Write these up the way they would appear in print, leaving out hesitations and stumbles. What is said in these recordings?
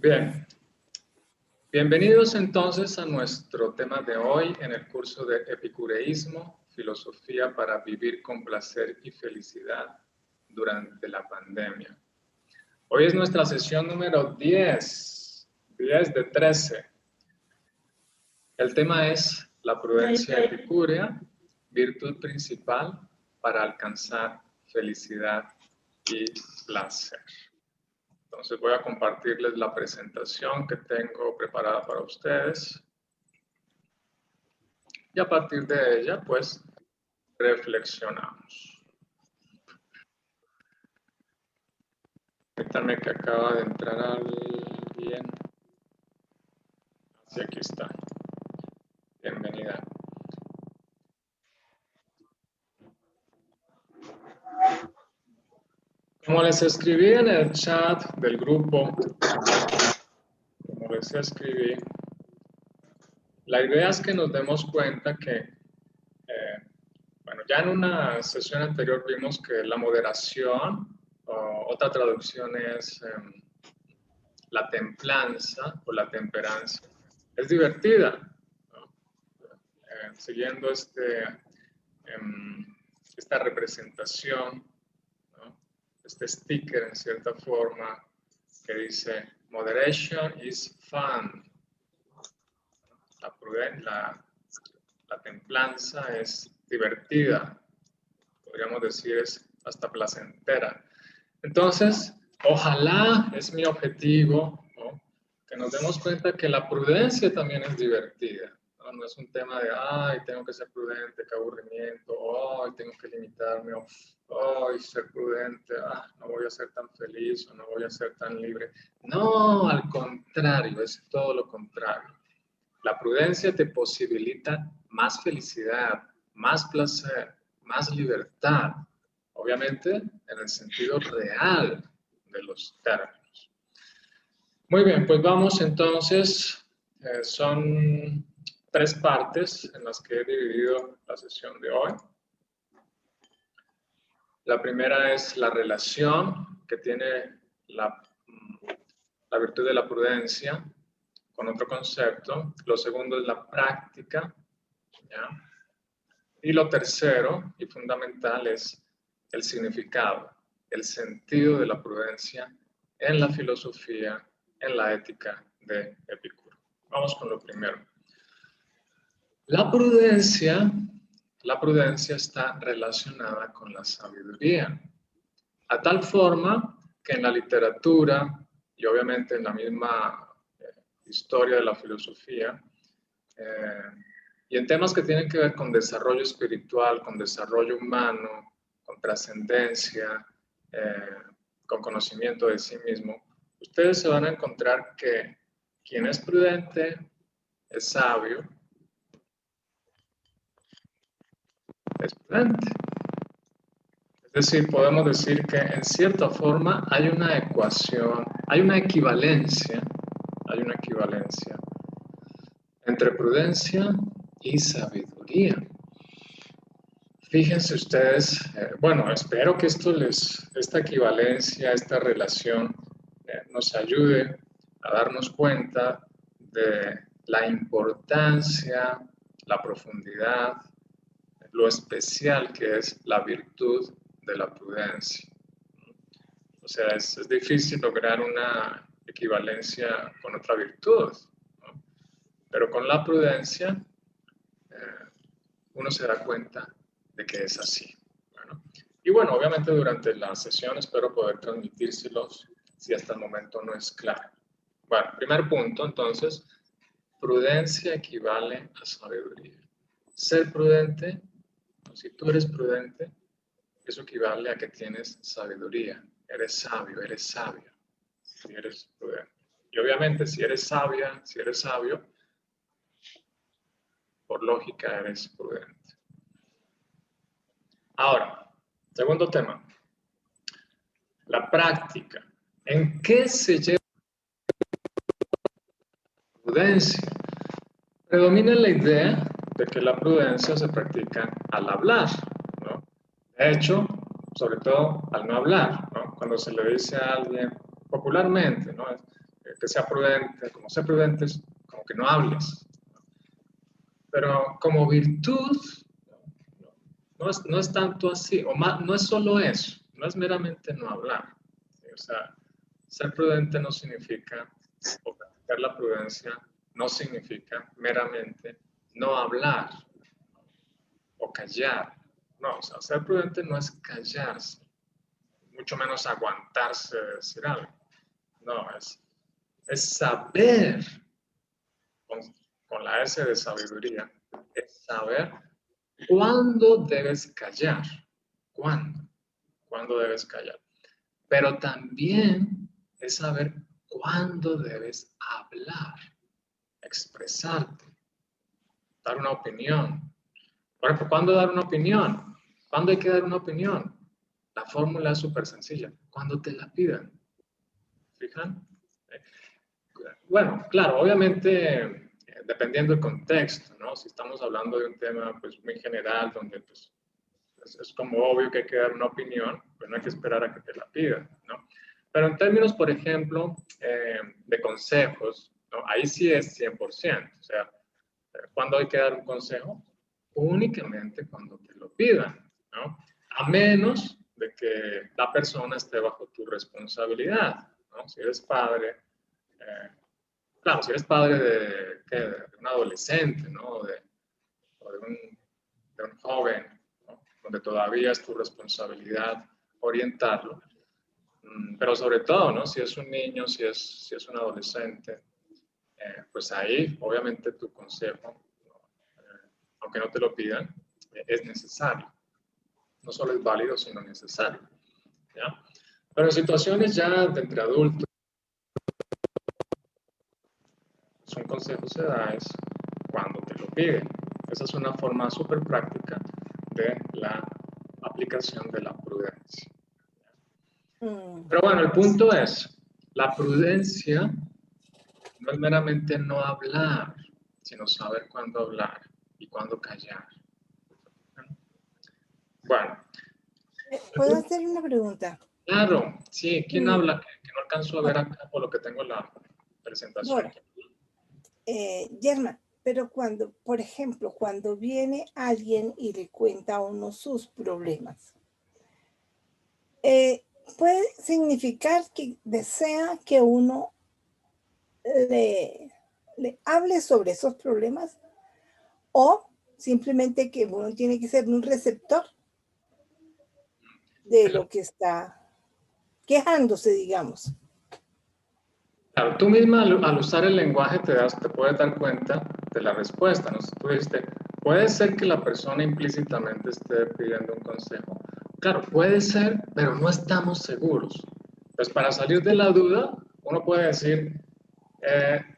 Bien, bienvenidos entonces a nuestro tema de hoy en el curso de Epicureísmo, Filosofía para vivir con placer y felicidad durante la pandemia. Hoy es nuestra sesión número 10 de 13. El tema es la prudencia epicúrea, virtud principal para alcanzar felicidad y placer. Entonces voy a compartirles la presentación que tengo preparada para ustedes. Y a partir de ella, pues, reflexionamos. Permítanme que acaba de entrar alguien. Sí, aquí está. Bienvenida. Como les escribí en el chat del grupo, la idea es que nos demos cuenta que, bueno, ya en una sesión anterior vimos que la moderación, o otra traducción es la templanza o la temperanza, es divertida, ¿no? Siguiendo esta representación, ¿no? Este sticker en cierta forma que dice moderation is fun. La templanza es divertida, podríamos decir es hasta placentera. Entonces, ojalá es mi objetivo, ¿no? Que nos demos cuenta que la prudencia también es divertida. No es un tema de, ay, tengo que ser prudente, qué aburrimiento, ay, tengo que limitarme, ay, ser prudente, no voy a ser tan feliz o no voy a ser tan libre. No, al contrario, es todo lo contrario. La prudencia te posibilita más felicidad, más placer, más libertad, obviamente en el sentido real de los términos. Muy bien, pues vamos entonces, son 3 partes en las que he dividido la sesión de hoy. La primera es la relación que tiene la virtud de la prudencia con otro concepto. Lo segundo es la práctica, ¿ya? Y lo tercero y fundamental es el significado, el sentido de la prudencia en la filosofía, en la ética de Epicuro. Vamos con lo primero. La prudencia está relacionada con la sabiduría, a tal forma que en la literatura y obviamente en la misma historia de la filosofía, y en temas que tienen que ver con desarrollo espiritual, con desarrollo humano, con trascendencia, con conocimiento de sí mismo, ustedes se van a encontrar que quien es prudente es sabio, es prudente. Es decir, podemos decir que en cierta forma hay una ecuación, hay una equivalencia entre prudencia y sabiduría. Fíjense ustedes, bueno, espero que esta equivalencia, esta relación nos ayude a darnos cuenta de la importancia, la profundidad, lo especial que es la virtud de la prudencia. O sea, es difícil lograr una equivalencia con otra virtud, ¿no? Pero con la prudencia uno se da cuenta de que es así. Y bueno, obviamente durante la sesión espero poder transmitírselos si hasta el momento no es claro. Bueno, primer punto, entonces, prudencia equivale a sabiduría. Ser prudente, si tú eres prudente, eso equivale a que tienes sabiduría. Eres sabio, eres sabia, si eres prudente. Y obviamente si eres sabia, si eres sabio, por lógica eres prudente. Ahora, segundo tema, la práctica. ¿En qué se lleva la prudencia? Predomina la idea de que la prudencia se practica al hablar, ¿no? De hecho, sobre todo al no hablar, ¿no? Cuando se le dice a alguien popularmente, ¿no? que sea prudente, como ser prudentes, como que no hables. Pero como virtud, no es tanto así, o más, no es solo eso, no es meramente no hablar. ¿Sí? O sea, ser prudente no significa, o practicar la prudencia no significa meramente no hablar o callar. No, o sea, ser prudente no es callarse, mucho menos aguantarse de decir algo. No, es saber, con, con la S de sabiduría, es saber cuándo debes callar. ¿Cuándo? ¿Cuándo debes callar? Pero también es saber cuándo debes hablar, expresarte, dar una opinión. Por ejemplo, ¿cuándo dar una opinión? ¿Cuándo hay que dar una opinión? La fórmula es súper sencilla. Cuando te la pidan. ¿Fijan? Bueno, claro, obviamente, dependiendo del contexto, ¿no? Si estamos hablando de un tema pues, muy general, donde pues, es como obvio que hay que dar una opinión, pues no hay que esperar a que te la pidan, ¿no? Pero en términos, por ejemplo, de consejos, ¿no? Ahí sí es 100%. O sea, ¿cuándo hay que dar un consejo? Únicamente cuando te lo pidan, ¿no? A menos de que la persona esté bajo tu responsabilidad, ¿no? Si eres padre, claro, si eres padre de un adolescente, ¿no? O de un joven, ¿no? Donde todavía es tu responsabilidad orientarlo. Pero sobre todo, ¿no? Si es un niño, si es un adolescente, pues ahí, obviamente, tu consejo, aunque no te lo pidan, es necesario. No solo es válido, sino necesario. ¿Ya? Pero en situaciones ya de entre adultos, un consejo se da es cuando te lo piden. Esa es una forma súper práctica de la aplicación de la prudencia. Pero bueno, el punto es, la prudencia no es meramente no hablar, sino saber cuándo hablar y cuándo callar. Bueno. ¿Puedo hacer una pregunta? Claro, sí. ¿Quién habla? Que no alcanzo a ver acá por lo que tengo la presentación. Yerma, pero cuando, por ejemplo, cuando viene alguien y le cuenta a uno sus problemas, puede significar que desea que uno le hable sobre esos problemas o simplemente que uno tiene que ser un receptor de lo que está quejándose, digamos. Claro, tú misma al usar el lenguaje te puedes dar cuenta de la respuesta, ¿no? Tú dijiste, puede ser que la persona implícitamente esté pidiendo un consejo. Claro, puede ser, pero no estamos seguros. Pues para salir de la duda, uno puede decir,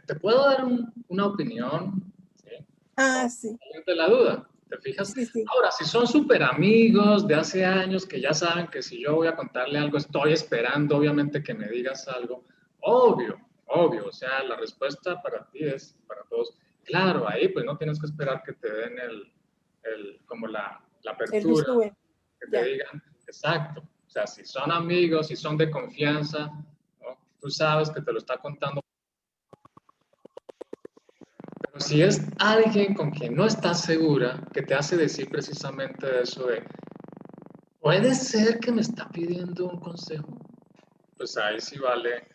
¿te puedo dar una opinión? ¿Sí? Ah, No, sí. salir de la duda, ¿te fijas? Sí, sí. Ahora, si son súper amigos de hace años que ya saben que si yo voy a contarle algo, estoy esperando obviamente que me digas algo, obvio, o sea, la respuesta para ti es, para todos, claro, ahí pues no tienes que esperar que te den como la El apertura, visto bueno. que te Ya. digan, exacto, o sea, si son amigos, si son de confianza, ¿no? Tú sabes que te lo está contando. Pero si es alguien con quien no estás segura, que te hace decir precisamente eso de, ¿puede ser que me está pidiendo un consejo? Pues ahí sí vale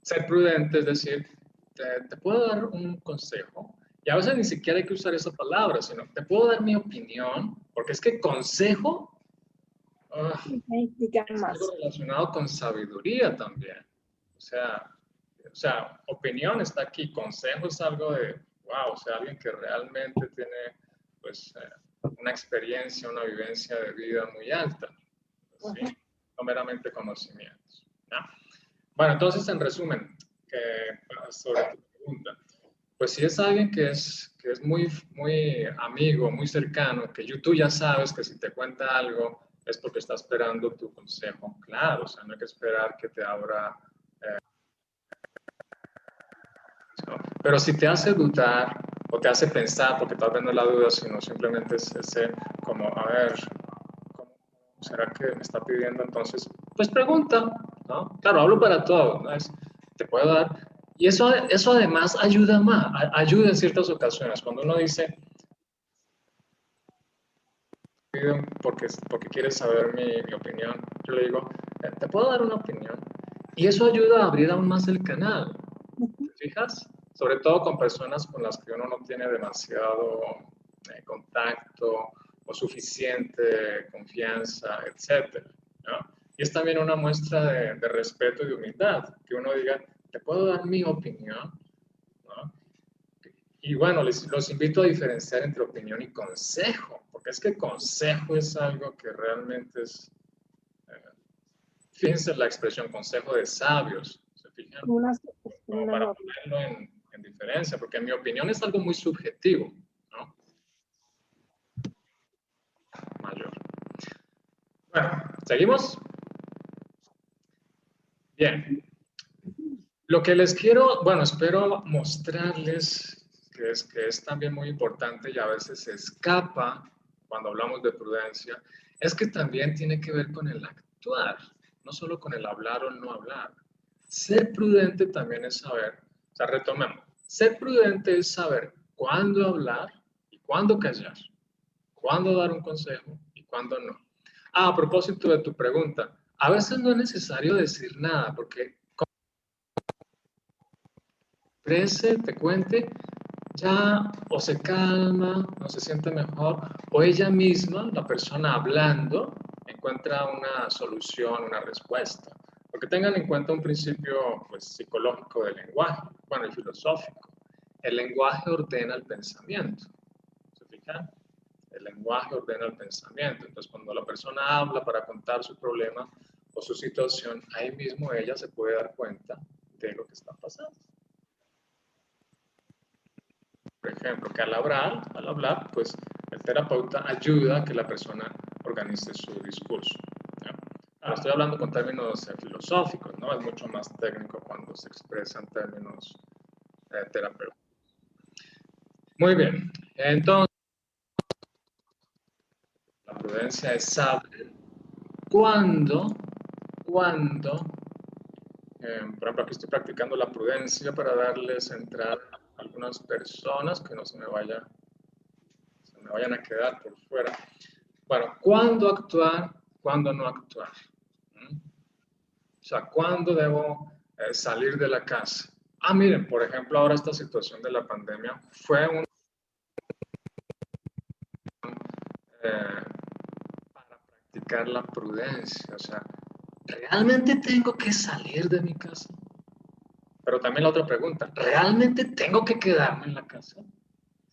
ser prudente, es decir, te puedo dar un consejo. Y a veces ni siquiera hay que usar esa palabra, sino te puedo dar mi opinión, porque es que consejo es algo relacionado con sabiduría también. O sea, opinión está aquí, consejo es algo de, wow, o sea, alguien que realmente tiene pues una experiencia, una vivencia de vida muy alta, ¿sí? No meramente conocimientos. ¿No? Bueno, entonces en resumen, sobre tu pregunta, pues si es alguien que es muy, muy amigo, muy cercano, que tú ya sabes que si te cuenta algo es porque está esperando tu consejo, claro, o sea, no hay que esperar que te abra. Pero si te hace dudar o te hace pensar, porque tal vez no es la duda, sino simplemente es ese como, a ver, ¿cómo será que me está pidiendo? Entonces, pues pregunta, ¿no? Claro, hablo para todos, ¿no? te puedo dar. Y eso además ayuda más, ayuda en ciertas ocasiones. Cuando uno dice, porque quieres saber mi opinión, yo le digo, te puedo dar una opinión. Y eso ayuda a abrir aún más el canal. ¿Te fijas? Sobre todo con personas con las que uno no tiene demasiado contacto o suficiente confianza, etc. ¿no? Y es también una muestra de respeto y de humildad, que uno diga, te puedo dar mi opinión, ¿no? Y bueno, los invito a diferenciar entre opinión y consejo, porque es que consejo es algo que realmente es, fíjense la expresión consejo de sabios, ¿se fijan? Como para ponerlo en diferencia, porque en mi opinión es algo muy subjetivo, ¿no? Mayor. Bueno, ¿seguimos? Bien. Lo que les quiero, bueno, espero mostrarles que es también muy importante y a veces se escapa cuando hablamos de prudencia, es que también tiene que ver con el actuar, no solo con el hablar o el no hablar. Ser prudente también es saber, o sea, retomemos, ser prudente es saber cuándo hablar y cuándo callar, cuándo dar un consejo y cuándo no. Ah, a propósito de tu pregunta, a veces no es necesario decir nada porque te cuente, ya o se calma, o se siente mejor, o ella misma, la persona hablando, encuentra una solución, una respuesta. Porque tengan en cuenta un principio pues, psicológico del lenguaje, bueno, y filosófico. El lenguaje ordena el pensamiento. ¿Se fijan? El lenguaje ordena el pensamiento. Entonces, cuando la persona habla para contar su problema o su situación, ahí mismo ella se puede dar cuenta de lo que está pasando. Por ejemplo, que al hablar, pues el terapeuta ayuda a que la persona organice su discurso. Ahora, estoy hablando con términos filosóficos, ¿no? Es mucho más técnico cuando se expresan términos terapéuticos. Muy bien, entonces, la prudencia es saber cuándo, por ejemplo, aquí estoy practicando la prudencia para darles entrada a algunas personas que no se me vayan a quedar por fuera. Bueno, ¿cuándo actuar? ¿Cuándo no actuar? O sea, ¿cuándo debo salir de la casa? Ah, miren, por ejemplo, ahora esta situación de la pandemia fue para practicar la prudencia. O sea, ¿realmente tengo que salir de mi casa? Pero también la otra pregunta, ¿realmente tengo que quedarme en la casa?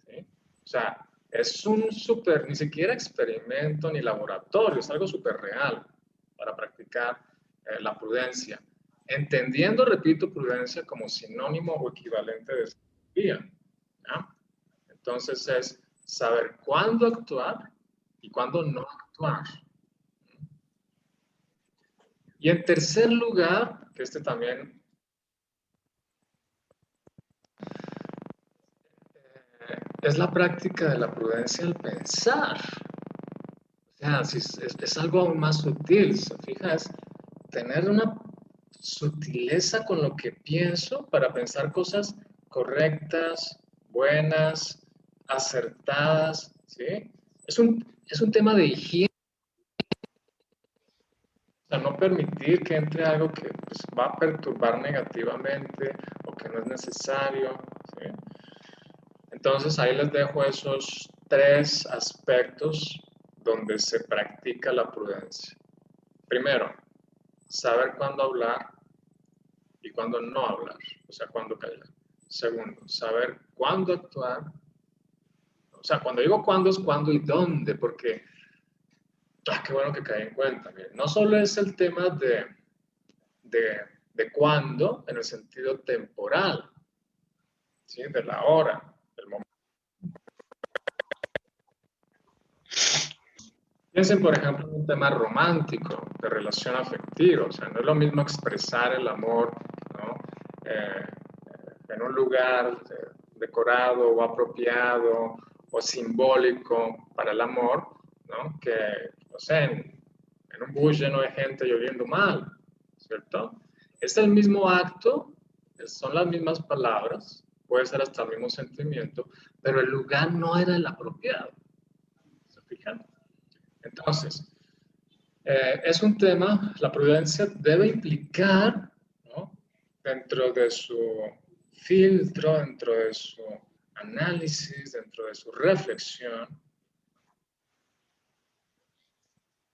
¿Sí? O sea, es un súper, ni siquiera experimento ni laboratorio, es algo súper real para practicar la prudencia. Entendiendo, repito, prudencia como sinónimo o equivalente de sabiduría. ¿Ya? Entonces es saber cuándo actuar y cuándo no actuar. Y en tercer lugar, que este también es la práctica de la prudencia al pensar. O sea, si es algo aún más sutil, ¿se fija? Es tener una sutileza con lo que pienso para pensar cosas correctas, buenas, acertadas, ¿sí? Es un tema de higiene. O sea, no permitir que entre algo que pues, va a perturbar negativamente o que no es necesario, ¿sí? Entonces ahí les dejo esos tres aspectos donde se practica la prudencia. Primero, saber cuándo hablar y cuándo no hablar, o sea, cuándo callar. Segundo, saber cuándo actuar. O sea, cuando digo cuándo es cuándo y dónde, porque, qué bueno que caí en cuenta. Miren, no solo es el tema de cuándo en el sentido temporal, ¿sí? De la hora, del momento. Piensen, por ejemplo, en un tema romántico, de relación afectiva. O sea, no es lo mismo expresar el amor, ¿no? En un lugar decorado o apropiado o simbólico para el amor, ¿no? Que, no sé, en un bus lleno de gente lloviendo mal, ¿cierto? Es el mismo acto, son las mismas palabras, puede ser hasta el mismo sentimiento, pero el lugar no era el apropiado. ¿Se fijan? Entonces, es un tema, la prudencia debe implicar, ¿no?, dentro de su filtro, dentro de su análisis, dentro de su reflexión,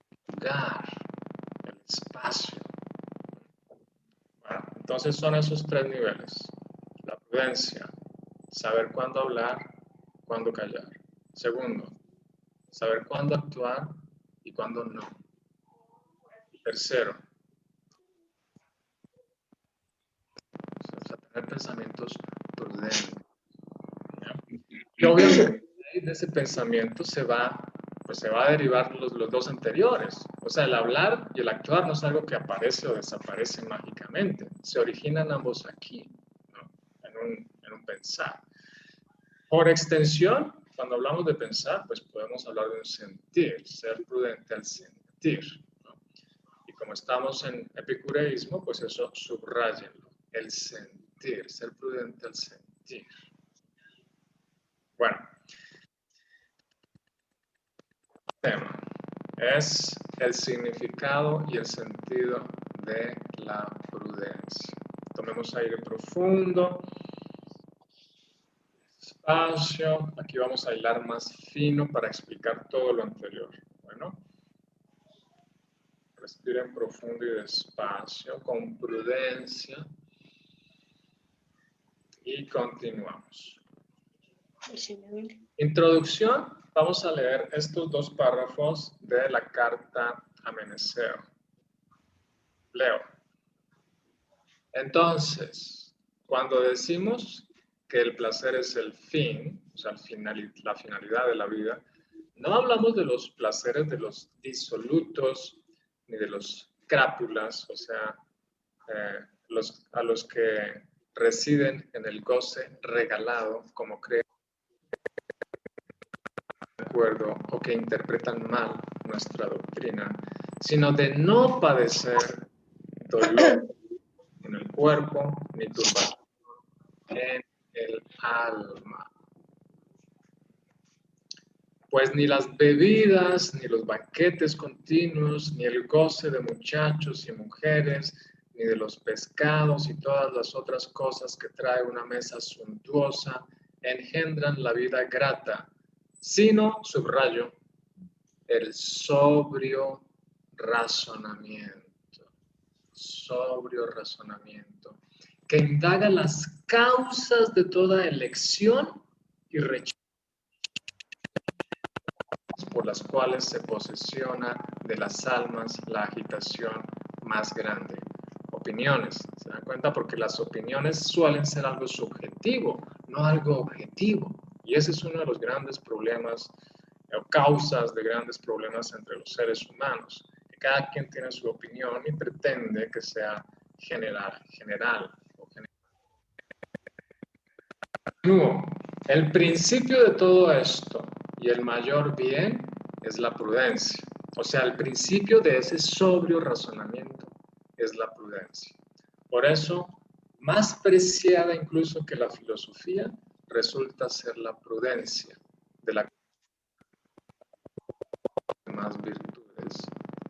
el lugar, el espacio. Bueno, entonces son esos tres niveles. La prudencia, saber cuándo hablar, cuándo callar. Segundo, saber cuándo actuar y cuándo no. Tercero, o sea, tener pensamientos prudentes. ¿Ya? Y obviamente de ese pensamiento se va a derivar los dos anteriores. O sea, el hablar y el actuar no es algo que aparece o desaparece mágicamente. Se originan ambos aquí, ¿no?, en un pensar. Por extensión, cuando hablamos de pensar, pues podemos hablar de un sentir, ser prudente al sentir, ¿no? Y como estamos en epicureísmo, pues eso subrayenlo, el sentir, ser prudente al sentir. Bueno, el tema es el significado y el sentido de la prudencia. Tomemos aire profundo. Despacio. Aquí vamos a hilar más fino para explicar todo lo anterior. Bueno, respiren profundo y despacio, con prudencia. Y continuamos. Introducción. Vamos a leer estos dos párrafos de la carta a Meneceo. Leo. Entonces, cuando decimos que el placer es el fin, o sea, la finalidad de la vida, no hablamos de los placeres de los disolutos ni de los crápulas, o sea, a los que residen en el goce regalado, como creen de acuerdo o que interpretan mal nuestra doctrina, sino de no padecer dolor en el cuerpo ni turbación en el alma. Pues ni las bebidas, ni los banquetes continuos, ni el goce de muchachos y mujeres, ni de los pescados y todas las otras cosas que trae una mesa suntuosa, engendran la vida grata, sino, subrayo, el sobrio razonamiento, que indaga las causas de toda elección y rechazo por las cuales se posesiona de las almas la agitación más grande. Opiniones, ¿se dan cuenta? Porque las opiniones suelen ser algo subjetivo, no algo objetivo. Y ese es uno de los grandes problemas o causas de grandes problemas entre los seres humanos. Que cada quien tiene su opinión y pretende que sea general o general. No, el principio de todo esto y el mayor bien es la prudencia. O sea, el principio de ese sobrio razonamiento es la prudencia. Por eso, más preciada incluso que la filosofía, resulta ser la prudencia, de la más virtudes,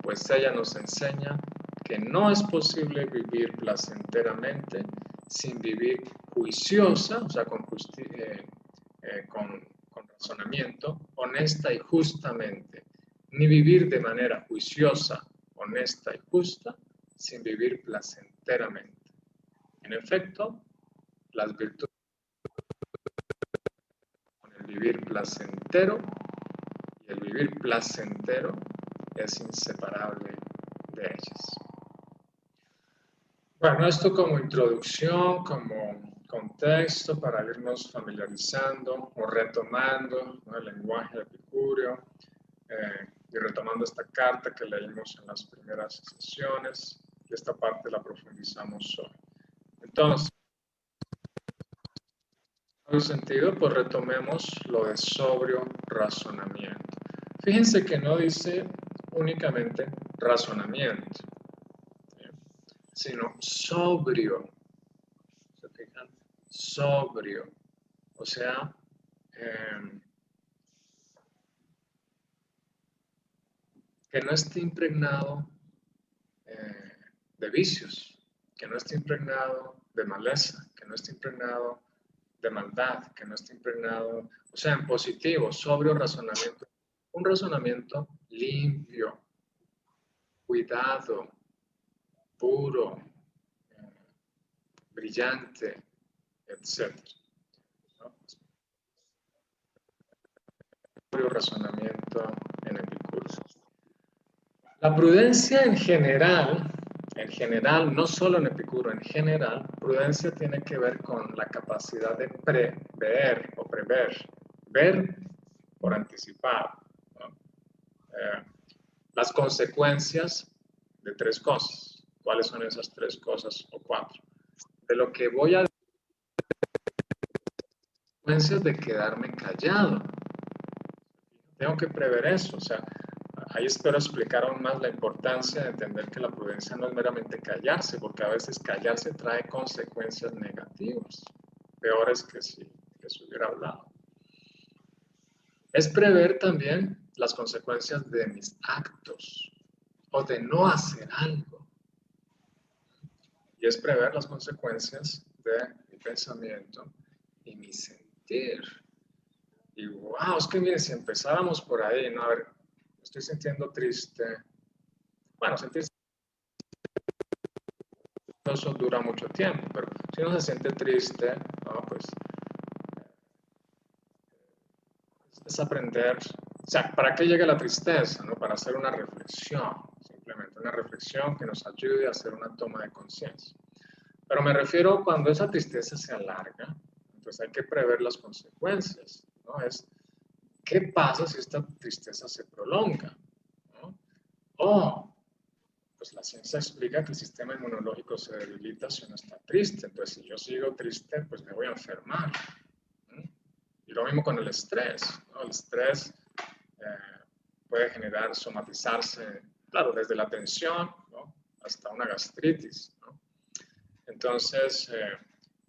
pues ella nos enseña que no es posible vivir placenteramente sin vivir juiciosa, o sea, con razonamiento, honesta y justamente, ni vivir de manera juiciosa, honesta y justa, sin vivir placenteramente. En efecto, las virtudes con el vivir placentero, y el vivir placentero es inseparable de ellas. Bueno, esto como introducción, como contexto para irnos familiarizando o retomando, ¿no?, el lenguaje de Epicúreo y retomando esta carta que leímos en las primeras sesiones, y esta parte la profundizamos hoy. Entonces, en ese sentido, pues retomemos lo de sobrio razonamiento. Fíjense que no dice únicamente razonamiento, sino sobrio. sobrio, o sea, que no esté impregnado de vicios, que no esté impregnado de maleza, que no esté impregnado de maldad, que no esté impregnado, o sea, en positivo, sobrio razonamiento, un razonamiento limpio, cuidado, puro, brillante, etc. ¿No? Sobrio razonamiento en Epicuro. La prudencia en general, no solo en Epicuro, en general, prudencia tiene que ver con la capacidad de prever o prever, ver por anticipado, ¿no? Las consecuencias de tres cosas. ¿Cuáles son esas tres cosas o cuatro? De lo que voy a decir, consecuencias de quedarme callado. Tengo que prever eso, o sea, ahí espero explicar aún más la importancia de entender que la prudencia no es meramente callarse, porque a veces callarse trae consecuencias negativas, peores que si se hubiera hablado. Es prever también las consecuencias de mis actos o de no hacer algo. Y es prever las consecuencias de mi pensamiento y mi sentir. Y wow, es que mire, si empezáramos por ahí, ¿no? A ver, estoy sintiendo triste. Bueno, sentirse eso dura mucho tiempo, pero si uno se siente triste, ¿no? Pues es aprender, o sea, ¿para qué llega la tristeza? ¿No? Para hacer una reflexión, simplemente una reflexión que nos ayude a hacer una toma de conciencia. Pero me refiero cuando esa tristeza se alarga, entonces hay que prever las consecuencias, ¿no? Es, ¿qué pasa si esta tristeza se prolonga? ¿No? O, pues la ciencia explica que el sistema inmunológico se debilita si uno está triste, entonces si yo sigo triste, pues me voy a enfermar. ¿No? Y lo mismo con el estrés, ¿no? El estrés puede generar, somatizarse, claro, desde la tensión, ¿no? Hasta una gastritis, ¿no? Entonces,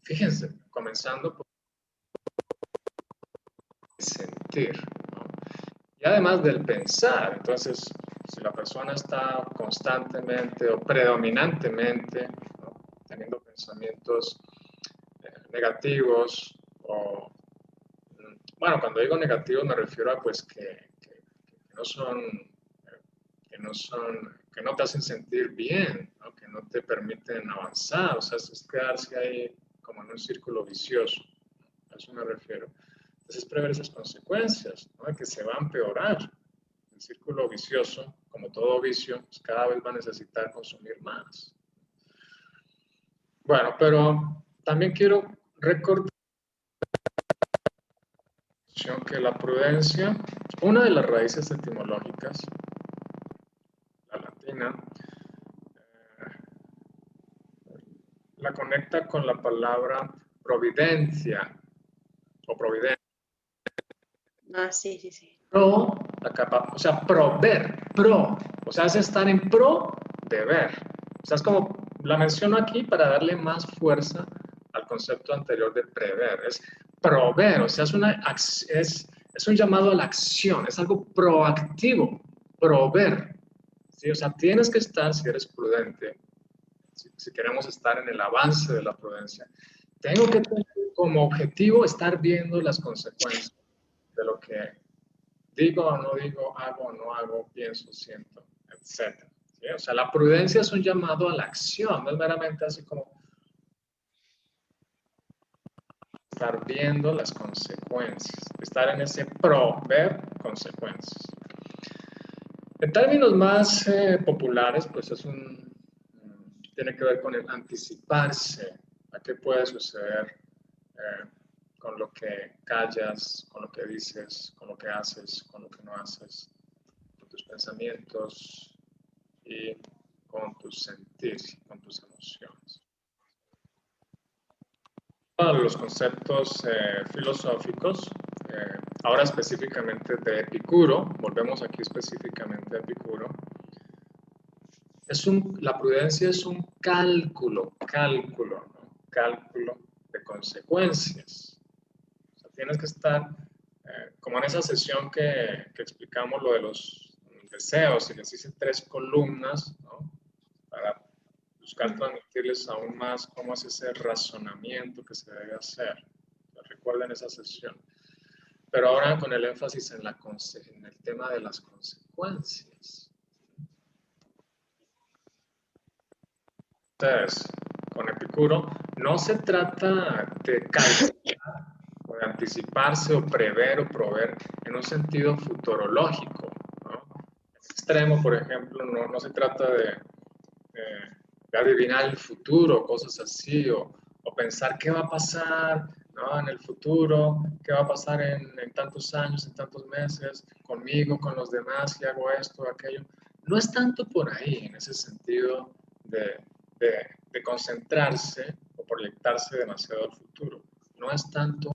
fíjense, comenzando por sentir, ¿no? Y además del pensar, entonces, si la persona está constantemente o predominantemente, ¿no? Teniendo pensamientos negativos o, bueno, cuando digo negativos me refiero a pues que no son, que no te hacen sentir bien, ¿no? Que no te permiten avanzar, o sea, es quedarse ahí como en un círculo vicioso, ¿no? A eso me refiero. Entonces, prever esas consecuencias, ¿no? Que se va a empeorar. El círculo vicioso, como todo vicio, pues cada vez va a necesitar consumir más. Bueno, pero también quiero recordar que la prudencia, una de las raíces etimológicas, la latina, la conecta con la palabra providencia o providencia. Ah, sí, sí, sí. Pro, o sea, prover, pro, o sea, es estar en pro de ver. O sea, es como, la menciono aquí para darle más fuerza al concepto anterior de prever. Es prover, o sea, es un llamado a la acción, es algo proactivo, prover. ¿Sí? O sea, tienes que estar, si eres prudente, si queremos estar en el avance de la prudencia, tengo que tener como objetivo estar viendo las consecuencias de lo que digo o no digo, hago o no hago, pienso, siento, etc. ¿Sí? O sea, la prudencia es un llamado a la acción, no es meramente así como estar viendo las consecuencias, estar en ese ver consecuencias. En términos más populares, pues tiene que ver con el anticiparse a qué puede suceder con lo que callas, con lo que dices, con lo que haces, con lo que no haces, con tus pensamientos y con tus sentires, con tus emociones. Los conceptos filosóficos, ahora específicamente de Epicuro, volvemos aquí específicamente a Epicuro, la prudencia es un cálculo, ¿no? Cálculo consecuencias. O sea, tienes que estar, como en esa sesión que explicamos lo de los deseos, y les hice 3 columnas, ¿no? Para buscar transmitirles aún más cómo es ese razonamiento que se debe hacer. Recuerden esa sesión. Pero ahora con el énfasis en el tema de las consecuencias. Entonces, con Epicuro, no se trata de calcular o de anticiparse o prever o proveer en un sentido futurológico, ¿no? En extremo, por ejemplo, no se trata de adivinar el futuro, cosas así, o pensar qué va a pasar, ¿no? En el futuro, qué va a pasar en tantos años, en tantos meses, conmigo, con los demás, si hago esto, aquello. No es tanto por ahí, en ese sentido de concentrarse o proyectarse demasiado al futuro. No es tanto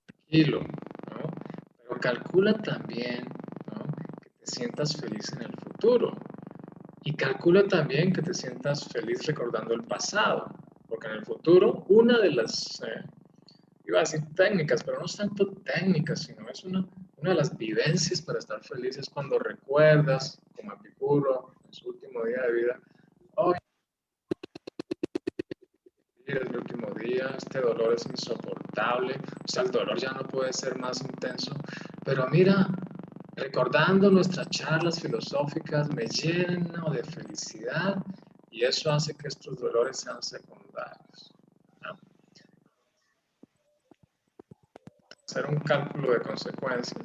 tranquilo, ¿no? Pero calcula también, ¿no? Que te sientas feliz en el futuro. Y calcula también que te sientas feliz recordando el pasado, porque en el futuro una de las, iba a decir técnicas, pero no es tanto técnicas, sino es una de las vivencias para estar feliz es cuando recuerdas, como Epicuro, en su último día de vida, hoy es mi último día, este dolor es insoportable, o sea, el dolor ya no puede ser más intenso, pero mira, recordando nuestras charlas filosóficas me lleno de felicidad y eso hace que estos dolores sean secundarios, ¿no? Hacer un cálculo de consecuencias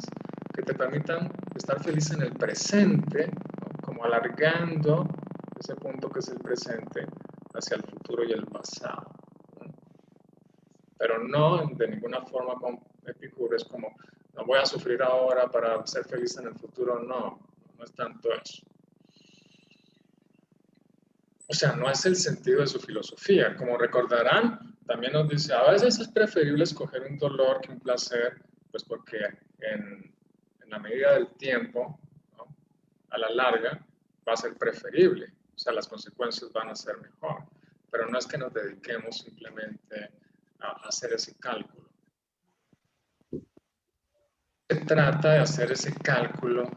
que te permitan estar feliz en el presente, ¿no? Como alargando ese punto que es el presente hacia el futuro y el pasado, ¿no? Pero no de ninguna forma con Epicuro es como no voy a sufrir ahora para ser feliz en el futuro, no es tanto eso. O sea, no es el sentido de su filosofía. Como recordarán, también nos dice, a veces es preferible escoger un dolor que un placer, pues porque en la medida del tiempo, ¿no? A la larga, va a ser preferible. O sea, las consecuencias van a ser mejor. Pero no es que nos dediquemos simplemente a hacer ese cálculo. Se trata de hacer ese cálculo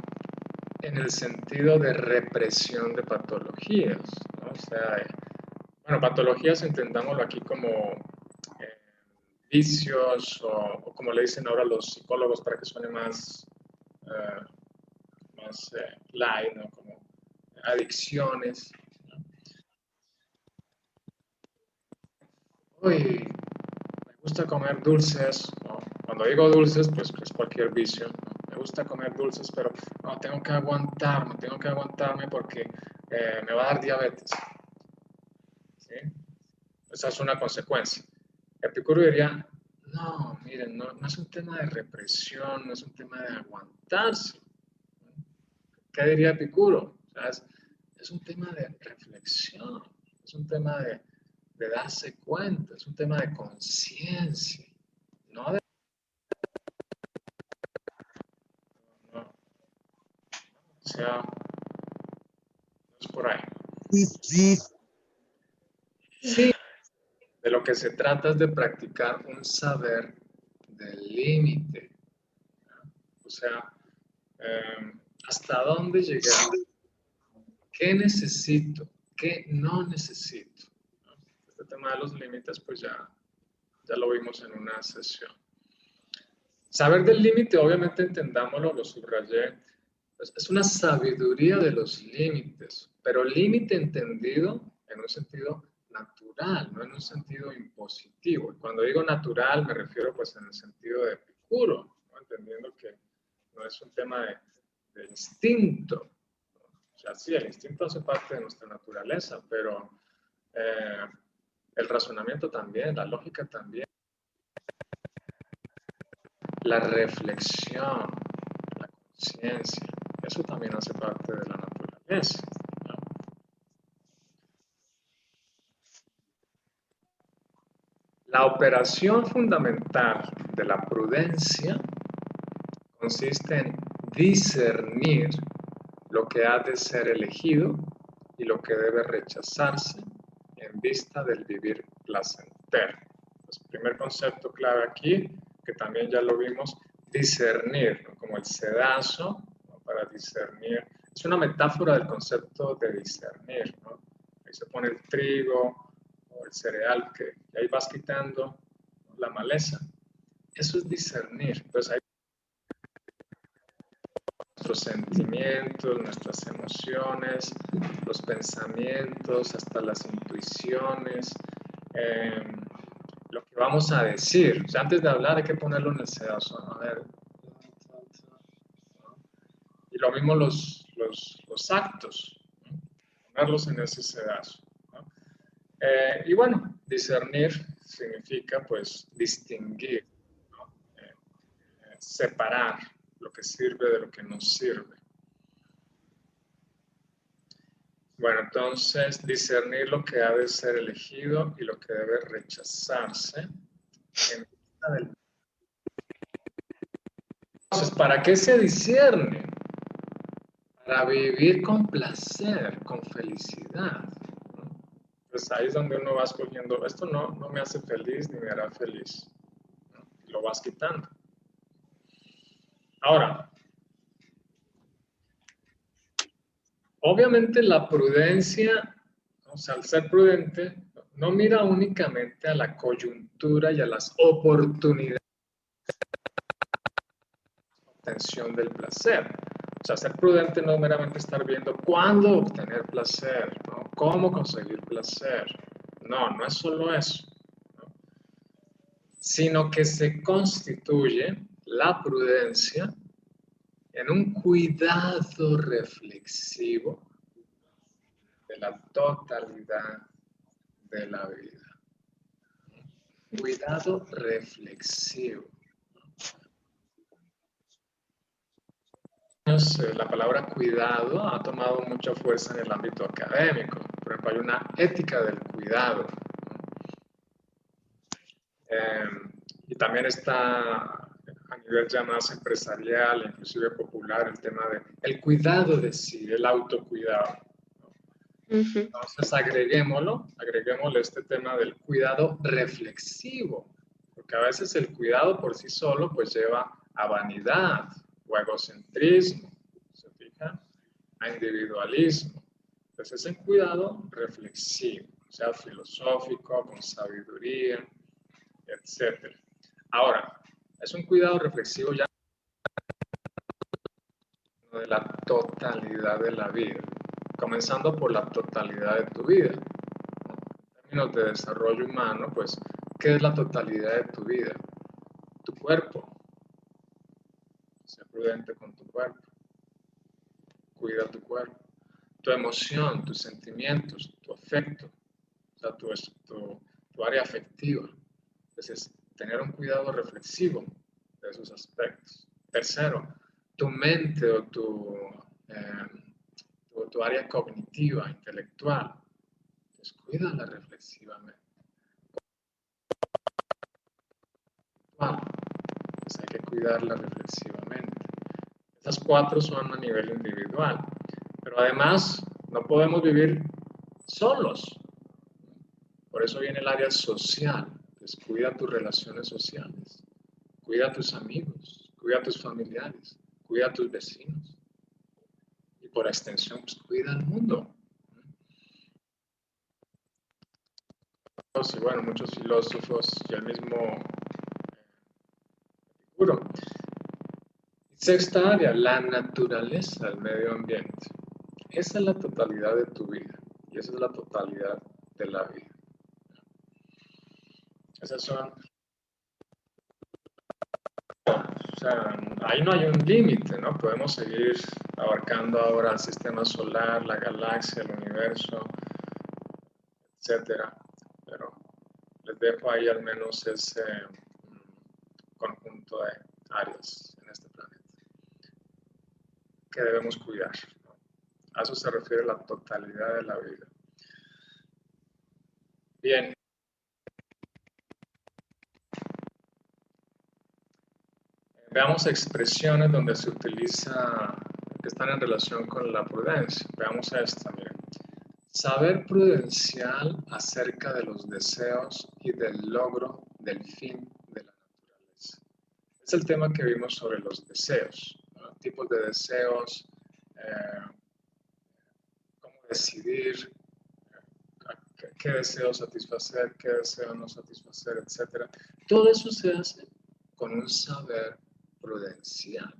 en el sentido de represión de patologías, ¿no? O sea, bueno, patologías entendámoslo aquí como vicios o como le dicen ahora los psicólogos para que suene más light, ¿no? Como adicciones, ¿no? Uy, me gusta comer dulces, ¿no? Cuando digo dulces, pues es cualquier vicio, ¿no? Me gusta comer dulces, pero no, tengo que aguantarme porque me va a dar diabetes, ¿sí? Esa es una consecuencia. Epicuro diría, no, miren, no es un tema de represión, no es un tema de aguantarse. ¿Qué diría Epicuro? O sea, es un tema de reflexión, es un tema de darse cuenta, es un tema de conciencia, no de... No, o sea, no es por ahí. Sí, de lo que se trata es de practicar un saber del límite, ¿no? O sea, ¿hasta dónde llegar? ¿Qué necesito? ¿Qué no necesito? ¿No? Este tema de los límites, pues ya lo vimos en una sesión. Saber del límite, obviamente entendámoslo, lo subrayé, es una sabiduría de los límites, pero límite entendido en un sentido natural, no en un sentido impositivo. Cuando digo natural me refiero pues en el sentido de Epicuro, ¿no? Entendiendo que no es un tema de instinto. O sea, sí, el instinto hace parte de nuestra naturaleza, pero el razonamiento también, la lógica también, la reflexión, la conciencia, eso también hace parte de la naturaleza, ¿no? La operación fundamental de la prudencia consiste en discernir lo que ha de ser elegido y lo que debe rechazarse en en vista del vivir placentero. Entonces, primer concepto clave aquí, que también ya lo vimos, discernir, ¿no? Como el sedazo, ¿no? Para discernir. Es una metáfora del concepto de discernir, ¿no? Ahí se pone el trigo o el cereal que ahí vas quitando, ¿no? La maleza. Eso es discernir. Entonces, hay nuestros sentimientos, nuestras emociones, los pensamientos, hasta las intuiciones, lo que vamos a decir. O sea, antes de hablar hay que ponerlo en el sedazo, ¿no? A ver. Y lo mismo los actos, ¿no? Ponerlos en ese sedazo, ¿no? Y bueno, discernir significa pues distinguir, ¿no? Separar lo que sirve de lo que no sirve. Bueno, entonces discernir lo que ha de ser elegido y lo que debe rechazarse. Entonces, ¿para qué se discierne? Para vivir con placer, con felicidad, ¿no? Pues ahí es donde uno va escogiendo, esto no me hace feliz ni me hará feliz, ¿no? Y lo vas quitando. Ahora, obviamente la prudencia, o sea, al ser prudente, no mira únicamente a la coyuntura y a las oportunidades de obtención del placer. O sea, ser prudente no es meramente estar viendo cuándo obtener placer, ¿no? Cómo conseguir placer. No es solo eso, ¿no? Sino que se constituye la prudencia en un cuidado reflexivo de la totalidad de la vida. Cuidado reflexivo. La palabra cuidado ha tomado mucha fuerza en el ámbito académico. Por ejemplo, hay una ética del cuidado. Y también está a nivel ya más empresarial, inclusive popular, el tema de el cuidado de sí, el autocuidado. Entonces agreguémosle este tema del cuidado reflexivo, porque a veces el cuidado por sí solo pues lleva a vanidad o a egocentrismo, ¿se fijan? A individualismo. Entonces es un cuidado reflexivo, o sea, filosófico, con sabiduría, etc. Ahora, es un cuidado reflexivo ya de la totalidad de la vida, comenzando por la totalidad de tu vida. En términos de desarrollo humano, pues, ¿qué es la totalidad de tu vida? Tu cuerpo. Sé prudente con tu cuerpo. Cuida tu cuerpo. Tu emoción, tus sentimientos, tu afecto, o sea, tu área afectiva. Entonces, tener un cuidado reflexivo de esos aspectos. Tercero, tu mente o tu área cognitiva, intelectual. Pues cuídala reflexivamente. Pues hay que cuidarla reflexivamente. Estas 4 son a nivel individual. Pero además, no podemos vivir solos. Por eso viene el área social. Pues cuida tus relaciones sociales. Cuida a tus amigos. Cuida a tus familiares. Cuida a tus vecinos. Y por extensión, pues cuida al mundo. Y bueno, muchos filósofos y el mismo Epicuro. Sexta área, la naturaleza, el medio ambiente. Esa es la totalidad de tu vida y esa es la totalidad de la vida. Esas son... O sea, ahí no hay un límite, ¿no? Podemos seguir abarcando ahora el sistema solar, la galaxia, el universo, etcétera. Pero les dejo ahí al menos ese conjunto de áreas en este planeta que debemos cuidar, ¿no? A eso se refiere la totalidad de la vida. Bien. Veamos expresiones donde se utiliza, que están en relación con la prudencia. Veamos esta, miren. Saber prudencial acerca de los deseos y del logro del fin de la naturaleza. Es el tema que vimos sobre los deseos, ¿no? Tipos de deseos, cómo decidir qué deseo satisfacer, qué deseo no satisfacer, etc. Todo eso se hace con un saber prudencial,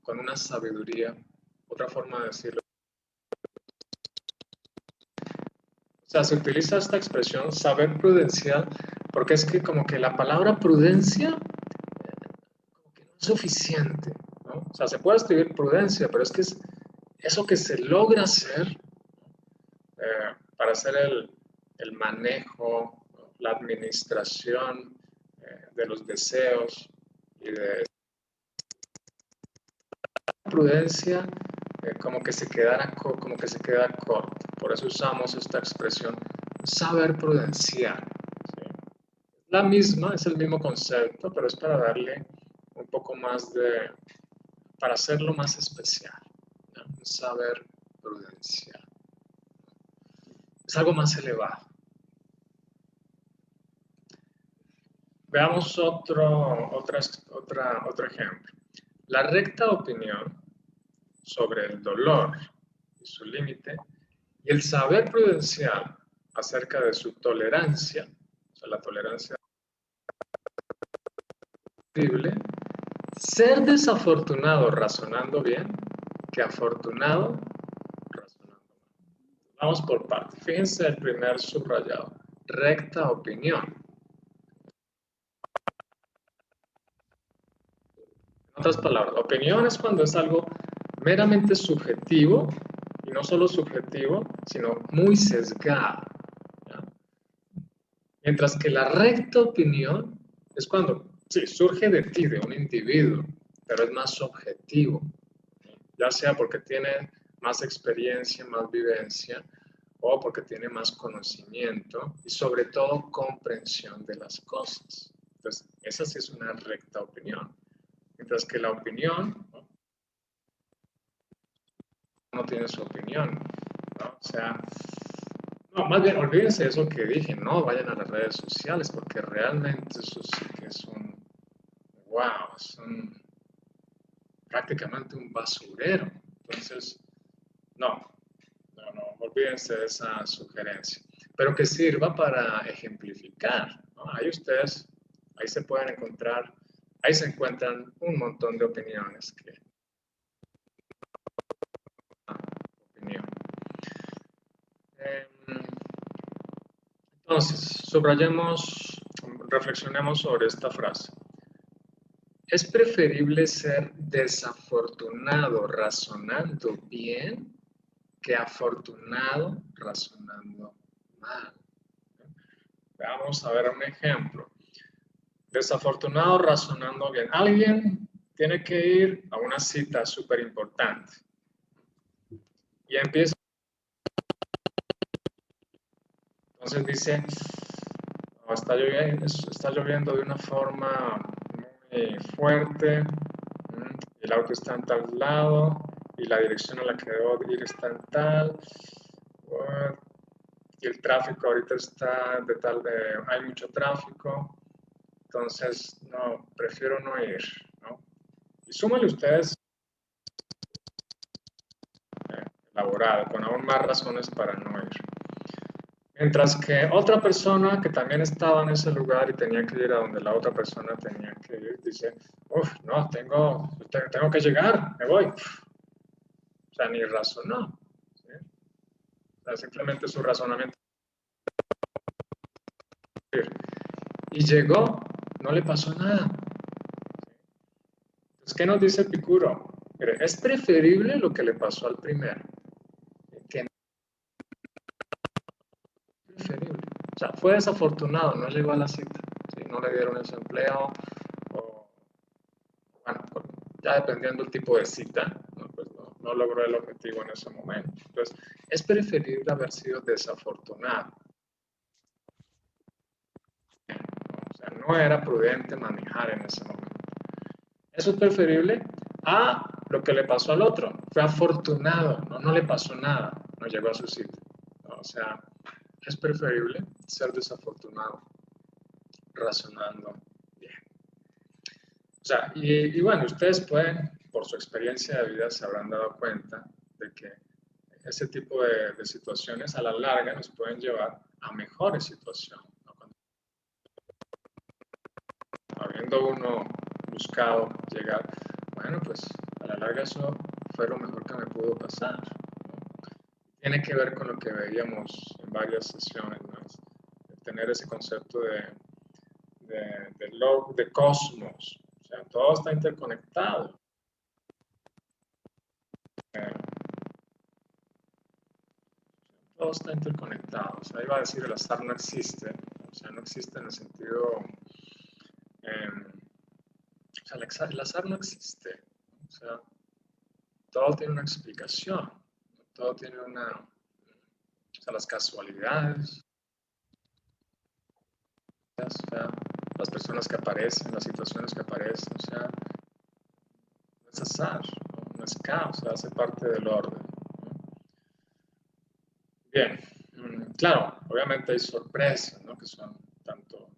con una sabiduría, otra forma de decirlo. O sea, se utiliza esta expresión saber prudencial porque es que como que la palabra prudencia como que no es suficiente, ¿no? O sea, se puede escribir prudencia, pero es que es eso que se logra hacer para hacer el manejo, ¿no? La administración de los deseos y de prudencia como que se queda corto. Por eso usamos esta expresión saber prudencial. ¿Sí? La misma, es el mismo concepto, pero es para darle un poco más para hacerlo más especial, ¿no? Un saber prudencial. Es algo más elevado. Veamos otro ejemplo. La recta opinión sobre el dolor y su límite y el saber prudencial acerca de su tolerancia, o sea, la tolerancia posible, ser desafortunado razonando bien que afortunado razonando mal. Vamos por partes. Fíjense el primer subrayado. Recta opinión. En otras palabras, opinión es cuando es algo meramente subjetivo, y no solo subjetivo, sino muy sesgado. ¿Ya? Mientras que la recta opinión es cuando, sí, surge de ti, de un individuo, pero es más objetivo, ya sea porque tiene más experiencia, más vivencia, o porque tiene más conocimiento y sobre todo comprensión de las cosas. Entonces, esa sí es una recta opinión. Mientras que la opinión no tiene su opinión, ¿no? O sea, no, más bien olvídense de eso que dije, no vayan a las redes sociales porque realmente eso sí que es wow, es prácticamente un basurero. Entonces, no, olvídense de esa sugerencia. Pero que sirva para ejemplificar, ¿no? Ahí se pueden encontrar, ahí se encuentran un montón de opiniones que Entonces, reflexionemos sobre esta frase. ¿Es preferible ser desafortunado razonando bien que afortunado razonando mal? Vamos a ver un ejemplo. Desafortunado razonando bien. Alguien tiene que ir a una cita súper importante y empieza. Entonces dice, no, está lloviendo de una forma muy fuerte, el auto está en tal lado y la dirección a la que debo ir está en tal, y el tráfico ahorita está hay mucho tráfico, entonces no, prefiero no ir, ¿no? Y súmale ustedes elaborado, con aún más razones para no ir. Mientras que otra persona que también estaba en ese lugar y tenía que ir a donde la otra persona tenía que ir, dice, no, tengo que llegar, me voy. O sea, ni razonó. ¿Sí? O sea, simplemente su razonamiento. Y llegó, no le pasó nada. Entonces, ¿qué nos dice Epicuro? Mire, es preferible lo que le pasó al primero. Que no es preferible. O sea, fue desafortunado, no llegó a la cita. ¿Sí? No le dieron ese empleo. Bueno, ya dependiendo del tipo de cita, pues no logró el objetivo en ese momento. Entonces, es preferible haber sido desafortunado. O sea, no era prudente manejar en ese momento. Eso es preferible a lo que le pasó al otro. Fue afortunado, no le pasó nada. no llegó a su sitio, ¿no? O sea, es preferible ser desafortunado razonando bien. O sea, y bueno, ustedes pueden, por su experiencia de vida, se habrán dado cuenta de que ese tipo de situaciones a la larga nos pueden llevar a mejores situaciones, ¿no? Habiendo uno buscado llegar, bueno, pues a la larga eso fue lo mejor que me pudo pasar, ¿no? Tiene que ver con lo que veíamos en varias sesiones, ¿no? Tener ese concepto de cosmos. O sea, todo está interconectado. Todo está interconectado. O sea, iba a decir el azar no existe. O sea, no existe en el sentido... o sea, el azar no existe. O sea, todo tiene una explicación. Todo tiene una... O sea, las casualidades. O sea, las personas que aparecen, las situaciones que aparecen. O sea, no es azar, no es caos, o sea, hace parte del orden. Bien, claro, obviamente hay sorpresas, ¿no? Que son tanto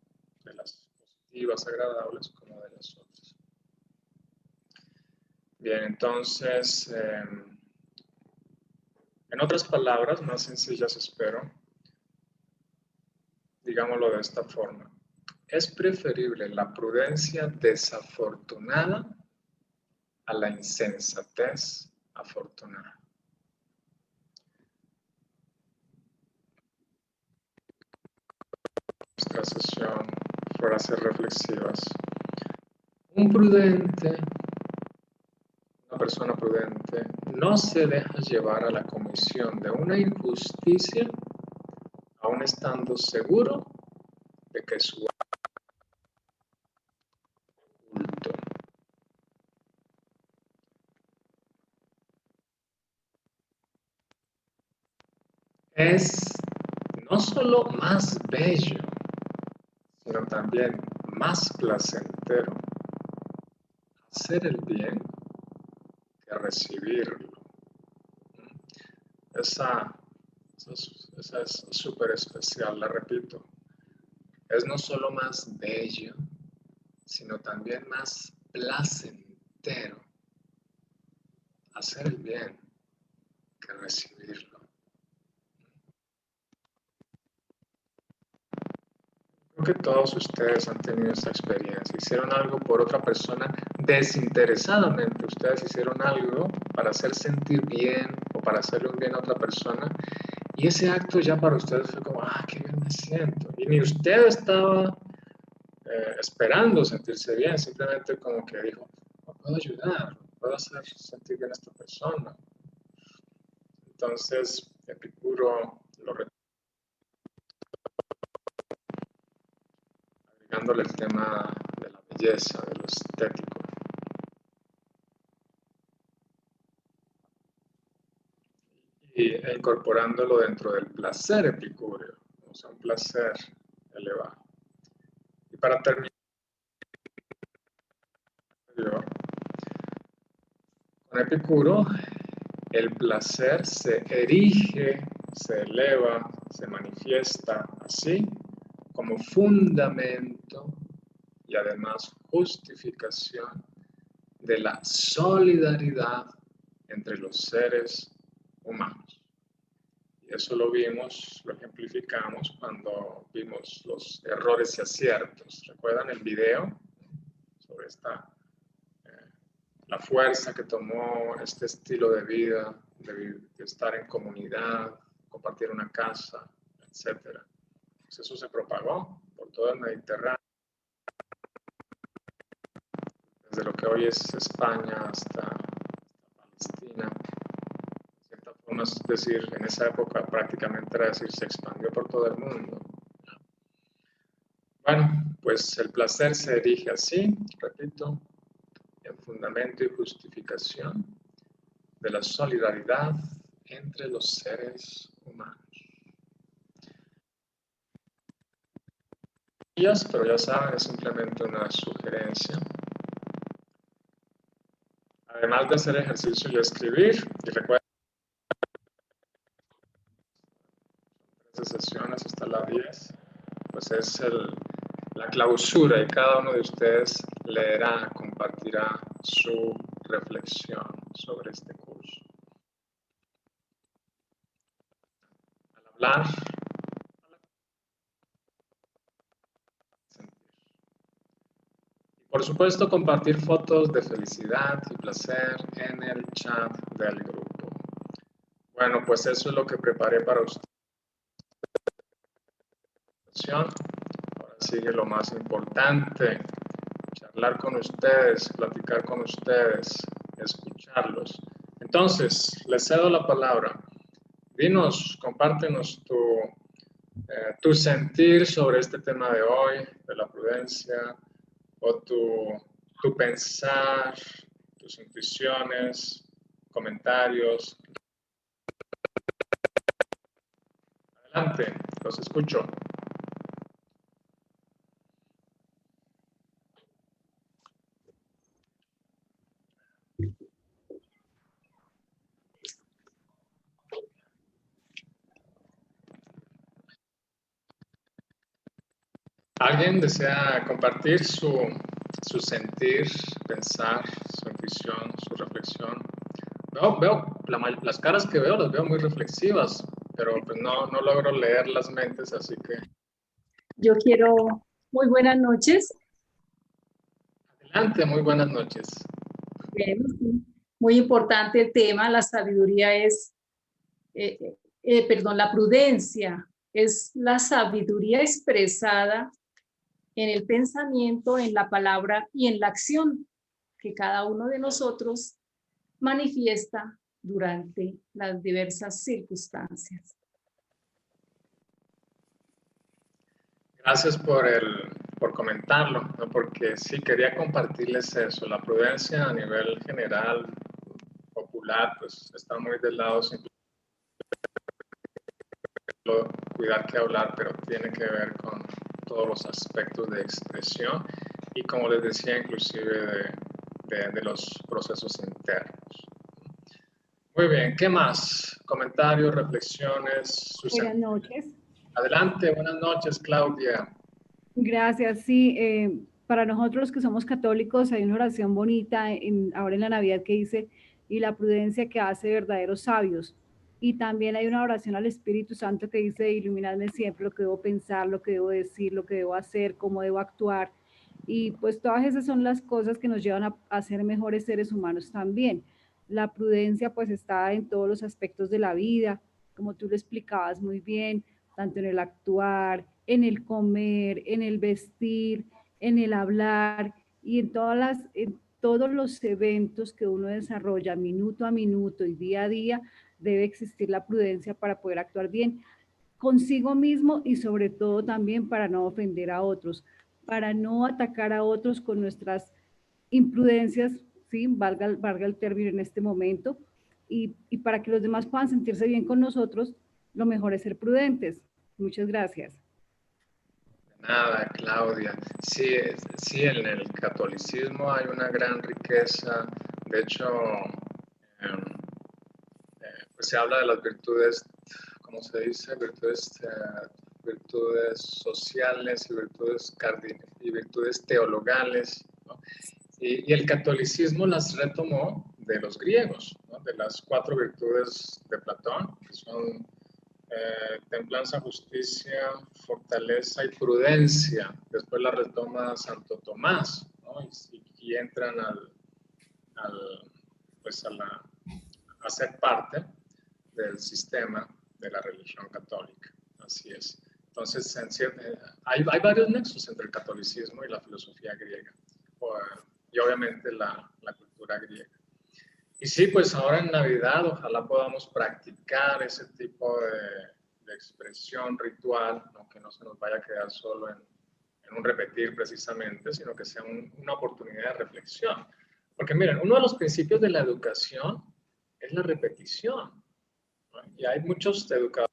de las positivas, agradables, como de las otras. Bien, entonces, en otras palabras, más sencillas espero, digámoslo de esta forma, es preferible la prudencia desafortunada a la insensatez afortunada. Nuestra sesión, frases reflexivas. Un prudente, una persona prudente, no se deja llevar a la comisión de una injusticia, aun estando seguro de que su oculto. Es no solo más bello, sino también más placentero hacer el bien que recibirlo. Esa es súper especial, la repito. Es no solo más bello, sino también más placentero hacer el bien que recibirlo. Creo que todos ustedes han tenido esta experiencia. Hicieron algo por otra persona desinteresadamente. Ustedes hicieron algo para hacer sentir bien o para hacerle un bien a otra persona. Y ese acto ya para ustedes fue como, qué bien me siento. Y ni usted estaba esperando sentirse bien. Simplemente como que dijo, puedo ayudar, puedo hacer sentir bien a esta persona. Entonces, Epicuro lo agregándole el tema de la belleza, de lo estético. E incorporándolo dentro del placer epicúreo, o sea, un placer elevado. Y para terminar, con Epicuro, el placer se erige, se eleva, se manifiesta así como fundamento y además justificación de la solidaridad entre los seres humanos. Y eso lo vimos, lo ejemplificamos cuando vimos los errores y aciertos. ¿Recuerdan el video sobre la fuerza que tomó este estilo de vida, de estar en comunidad, compartir una casa, etcétera? Pues eso se propagó por todo el Mediterráneo, desde lo que hoy es España hasta Palestina. De cierta forma, es decir, en esa época prácticamente era decir, se expandió por todo el mundo. Bueno, pues el placer se erige así, repito, en fundamento y justificación de la solidaridad entre los seres humanos. Pero ya saben, es simplemente una sugerencia. Además de hacer ejercicio y escribir, y recuerden 7 sesiones hasta la 10, pues es la clausura y cada uno de ustedes leerá, compartirá su reflexión sobre este curso. Al hablar, por supuesto, compartir fotos de felicidad y placer en el chat del grupo. Bueno, pues eso es lo que preparé para ustedes. Ahora sigue lo más importante, charlar con ustedes, platicar con ustedes, escucharlos. Entonces, les cedo la palabra. Dinos, compártenos tu sentir sobre este tema de hoy, de la prudencia, o tu pensar, tus intuiciones, comentarios. Adelante, los escucho. ¿Alguien desea compartir su sentir, pensar, su intuición, su reflexión? Veo las caras que veo, las veo muy reflexivas, pero pues no logro leer las mentes, así que... Yo quiero, muy buenas noches. Adelante, muy buenas noches. Bien, sí. Muy importante el tema, la sabiduría es, la prudencia es la sabiduría expresada en el pensamiento, en la palabra y en la acción que cada uno de nosotros manifiesta durante las diversas circunstancias. Gracias por comentarlo, ¿no? Porque sí quería compartirles eso. La prudencia a nivel general, popular, pues está muy del lado simplemente cuidar que hablar, pero tiene que ver con todos los aspectos de expresión y, como les decía, inclusive de los procesos internos. Muy bien, ¿qué más? Comentarios, reflexiones. Buenas noches. Adelante, buenas noches, Claudia. Gracias, sí. Para nosotros que somos católicos hay una oración bonita ahora en la Navidad que dice, y la prudencia que hace verdaderos sabios. Y también hay una oración al Espíritu Santo que dice, iluminadme siempre lo que debo pensar, lo que debo decir, lo que debo hacer, cómo debo actuar. Y pues todas esas son las cosas que nos llevan a ser mejores seres humanos también. La prudencia pues está en todos los aspectos de la vida, como tú lo explicabas muy bien, tanto en el actuar, en el comer, en el vestir, en el hablar y en todos los eventos que uno desarrolla minuto a minuto y día a día, debe existir la prudencia para poder actuar bien consigo mismo y sobre todo también para no ofender a otros, para no atacar a otros con nuestras imprudencias, ¿sí? Valga el término en este momento, y para que los demás puedan sentirse bien con nosotros, lo mejor es ser prudentes. Muchas gracias. Nada, Claudia. Sí, en el catolicismo hay una gran riqueza. De hecho, pues se habla de las virtudes, ¿cómo se dice? Virtudes sociales y virtudes teologales, ¿no? Y el catolicismo las retomó de los griegos, ¿no? De las 4 virtudes de Platón, que son templanza, justicia, fortaleza y prudencia. Después la retoma Santo Tomás, ¿no? y entran a ser parte del sistema de la religión católica. Así es. Entonces, hay varios nexos entre el catolicismo y la filosofía griega, y obviamente la cultura griega. Y sí, pues ahora en Navidad ojalá podamos practicar ese tipo de expresión ritual, ¿no? Que no se nos vaya a quedar solo en un repetir precisamente, sino que sea una oportunidad de reflexión. Porque miren, uno de los principios de la educación es la repetición, ¿no? Y hay muchos educadores,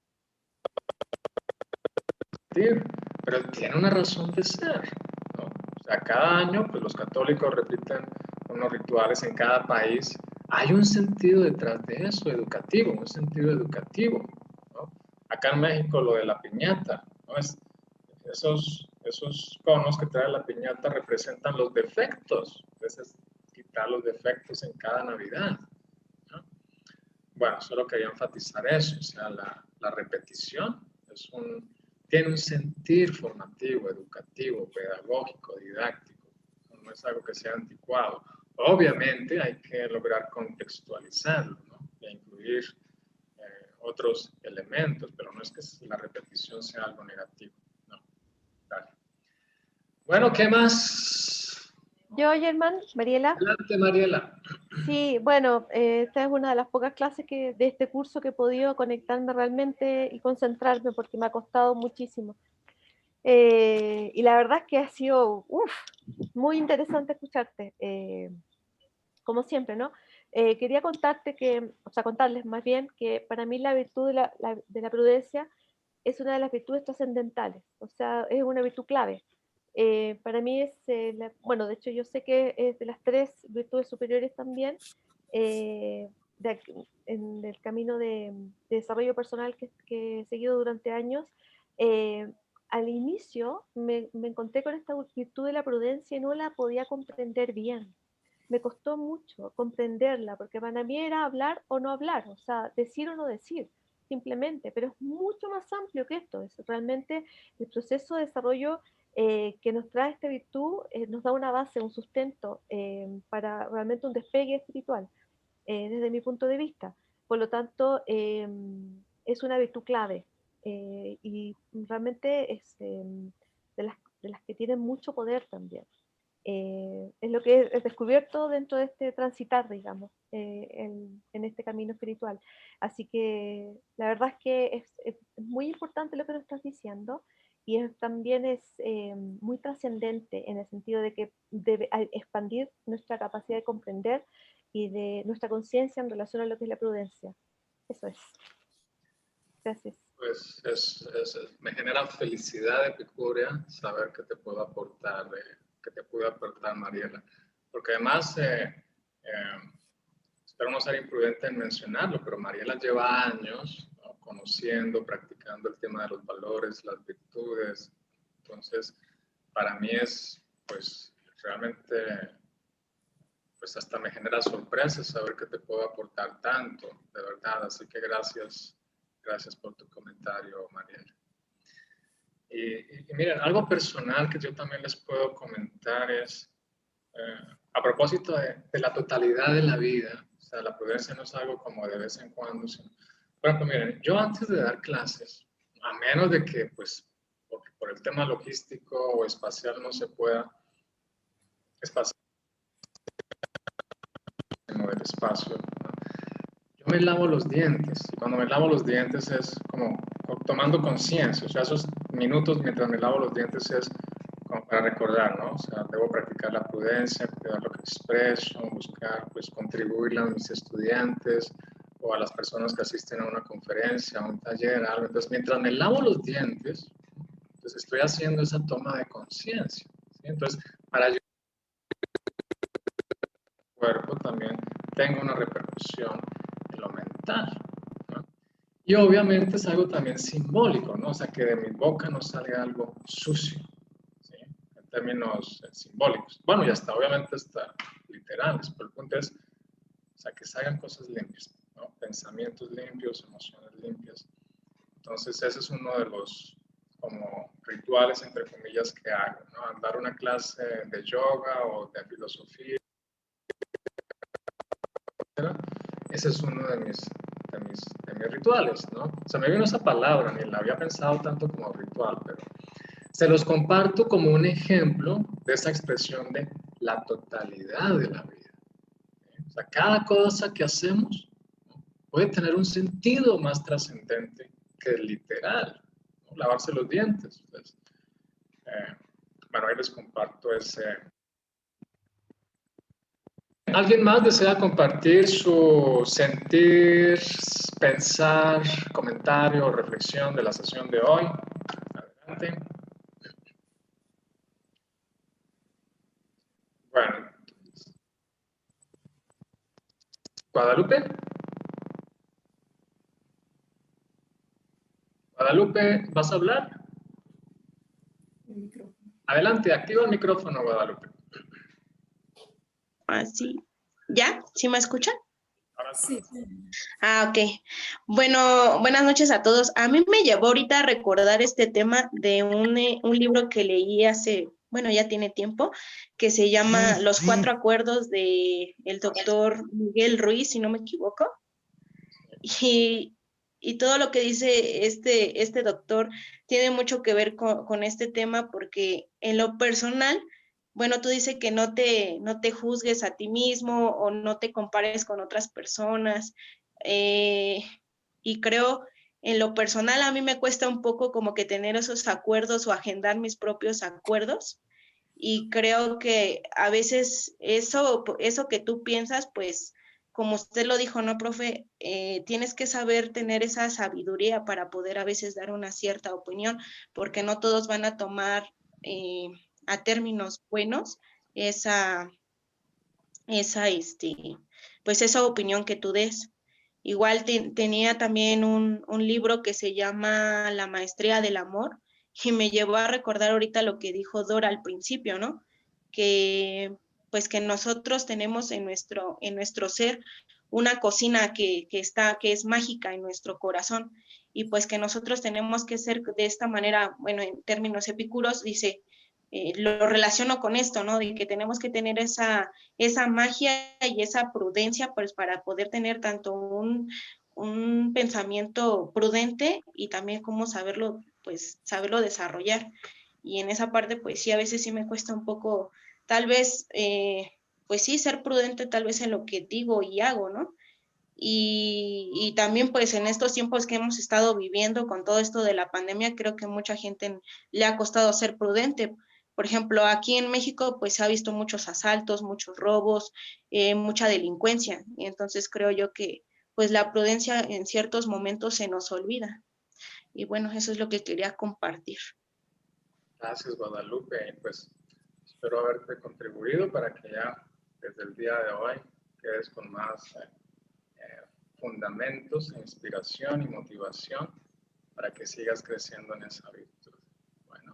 pero tiene una razón de ser, ¿no? O sea, cada año pues los católicos repiten unos rituales en cada país. Hay un sentido detrás de eso, educativo, un sentido educativo, ¿no? acá en México lo de la piñata, ¿no? Esos conos que trae la piñata representan los defectos. Entonces, quitar los defectos en cada Navidad, ¿no? Bueno, solo quería enfatizar eso, o sea, la repetición tiene un sentir formativo, educativo, pedagógico, didáctico, no es algo que sea anticuado. Obviamente hay que lograr contextualizarlo, ¿no? E incluir otros elementos, pero no es que la repetición sea algo negativo, no. Dale. Bueno, ¿qué más? Yo, Germán, Mariela. Adelante, Mariela. Sí, bueno, esta es una de las pocas clases de este curso que he podido conectarme realmente y concentrarme porque me ha costado muchísimo. Y la verdad es que ha sido muy interesante escucharte, como siempre, ¿no? Quería contarles más bien que para mí la virtud de la prudencia es una de las virtudes trascendentales, o sea, es una virtud clave. Para mí es, bueno, de hecho yo sé que es de las 3 virtudes superiores también, en el camino de desarrollo personal que he seguido durante años. Al inicio me encontré con esta virtud de la prudencia y no la podía comprender bien. Me costó mucho comprenderla, porque para mí era hablar o no hablar, o sea, decir o no decir, simplemente, pero es mucho más amplio que esto, es realmente el proceso de desarrollo que nos trae esta virtud, nos da una base, un sustento para realmente un despegue espiritual, desde mi punto de vista. Por lo tanto, es una virtud clave y realmente es de las que tienen mucho poder también. Es lo que he descubierto dentro de este transitar, digamos, en este camino espiritual. Así que la verdad es que es muy importante lo que nos estás diciendo y también es muy trascendente en el sentido de que debe expandir nuestra capacidad de comprender y de nuestra conciencia en relación a lo que es la prudencia. Eso es. Gracias. Pues me genera felicidad epicúrea saber que te puedo aportar, Mariela. Porque además, espero no ser imprudente en mencionarlo, pero Mariela lleva años, ¿no?, conociendo, practicando el tema de los valores, las virtudes. Entonces, para mí es, pues, realmente, pues hasta me genera sorpresa saber que te puedo aportar tanto, de verdad. Así que gracias por tu comentario, Mariela. Y miren, algo personal que yo también les puedo comentar es, a propósito de la totalidad de la vida, o sea, la prudencia no es algo como de vez en cuando, sino, por ejemplo, miren, yo antes de dar clases, a menos de que, pues, porque por el tema logístico o espacial no se pueda, espacial del espacio, ¿no?, yo me lavo los dientes. Y cuando me lavo los dientes es como tomando conciencia. O sea, esos minutos mientras me lavo los dientes es como para recordar, ¿no? O sea, debo practicar la prudencia, cuidar lo que expreso, buscar, pues, contribuirle a mis estudiantes o a las personas que asisten a una conferencia, a un taller, algo. Entonces, mientras me lavo los dientes, pues estoy haciendo esa toma de conciencia, ¿sí? Entonces, para yo, el cuerpo también tenga una repercusión en lo mental, ¿no? Y obviamente es algo también simbólico, ¿no? O sea, que de mi boca no salga algo sucio, ¿sí?, en términos simbólicos. Bueno, y hasta, obviamente, hasta literales, pero el punto es, o sea, que salgan cosas limpias, ¿no? Pensamientos limpios, emociones limpias. Entonces, ese es uno de los, como, rituales, entre comillas, que hago, ¿no? Dar una clase de yoga o de filosofía, ese es uno de mis rituales, ¿no? O sea, me vino esa palabra, ni la había pensado tanto como ritual, pero se los comparto como un ejemplo de esa expresión de la totalidad de la vida. O sea, cada cosa que hacemos, ¿no?, puede tener un sentido más trascendente que el literal, ¿no? Lavarse los dientes. Entonces, bueno, ahí les comparto ese. ¿Alguien más desea compartir su sentir, pensar, comentario o reflexión de la sesión de hoy? Adelante. Bueno, Guadalupe. Guadalupe, ¿vas a hablar? Adelante, activa el micrófono, Guadalupe. Así. ¿Ya? ¿Sí me escuchan? Ahora sí. Ah, ok. Bueno, buenas noches a todos. A mí me llevó ahorita a recordar este tema de un libro que leí hace, bueno, ya tiene tiempo, que se llama Los 4 acuerdos de el doctor Miguel Ruiz, si no me equivoco. Y todo lo que dice este doctor tiene mucho que ver con este tema, porque en lo personal, bueno, tú dices que no te juzgues a ti mismo o no te compares con otras personas. Y creo, en lo personal, a mí me cuesta un poco como que tener esos acuerdos o agendar mis propios acuerdos. Y creo que a veces eso que tú piensas, pues, como usted lo dijo, ¿no, profe? Tienes que saber tener esa sabiduría para poder a veces dar una cierta opinión, porque no todos van a tomar a términos buenos pues esa opinión que tú des. Igual tenía también un libro que se llama La Maestría del Amor, y me llevó a recordar ahorita lo que dijo Dora al principio, ¿no? Que pues que nosotros tenemos en nuestro ser una cocina que es mágica en nuestro corazón, y pues que nosotros tenemos que ser de esta manera, bueno, en términos epicúreos, dice, lo relaciono con esto, ¿no? De que tenemos que tener esa magia y esa prudencia, pues para poder tener tanto un pensamiento prudente y también cómo saberlo desarrollar. Y en esa parte, pues sí, a veces sí me cuesta un poco, tal vez, pues sí, ser prudente tal vez en lo que digo y hago, ¿no? Y también pues en estos tiempos que hemos estado viviendo con todo esto de la pandemia, creo que mucha gente le ha costado ser prudente. Por ejemplo, aquí en México pues se ha visto muchos asaltos, muchos robos, mucha delincuencia. Y entonces creo yo que pues la prudencia en ciertos momentos se nos olvida. Y bueno, eso es lo que quería compartir. Gracias, Guadalupe. Pues espero haberte contribuido para que ya desde el día de hoy quedes con más fundamentos, inspiración y motivación para que sigas creciendo en esa virtud. Bueno,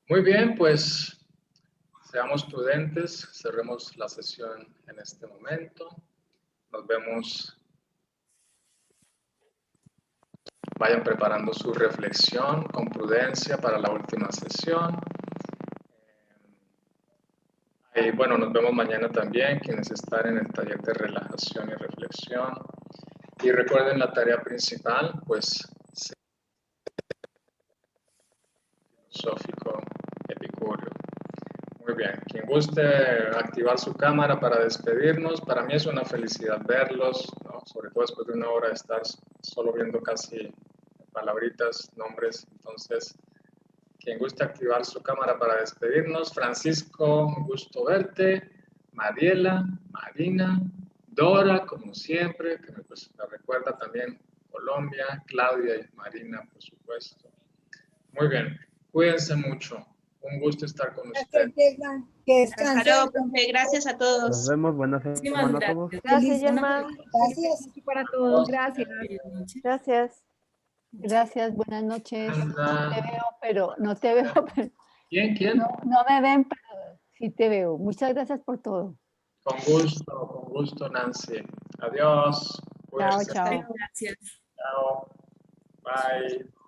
muy bien, pues seamos prudentes, cerremos la sesión en este momento. Nos vemos. Vayan preparando su reflexión con prudencia para la última sesión. Y bueno, nos vemos mañana también, quienes están en el taller de relajación y reflexión. Y recuerden la tarea principal, pues, filosófico epicúreo. Muy bien, quien guste activar su cámara para despedirnos, para mí es una felicidad verlos, ¿no? Sobre todo después de una hora de estar solo viendo casi palabritas, nombres. Entonces, quien guste activar su cámara para despedirnos, Francisco, un gusto verte, Mariela, Marina, Dora, como siempre, que pues, me recuerda también Colombia, Claudia y Marina, por supuesto. Muy bien, cuídense mucho. Un gusto estar con ustedes. Que Hasta descansen. luego, profe. Gracias a todos. Nos vemos, buenas semana a todos. Gracias, Gemma. Gracias. Para todos, gracias. Gracias. Gracias, buenas noches. Anda. Te veo, pero no te veo, pero ¿Quién? no me ven, pero sí te veo. Muchas gracias por todo. Con gusto, Nancy. Adiós. Chao, Cuídense. chao. Gracias. Chao. Bye.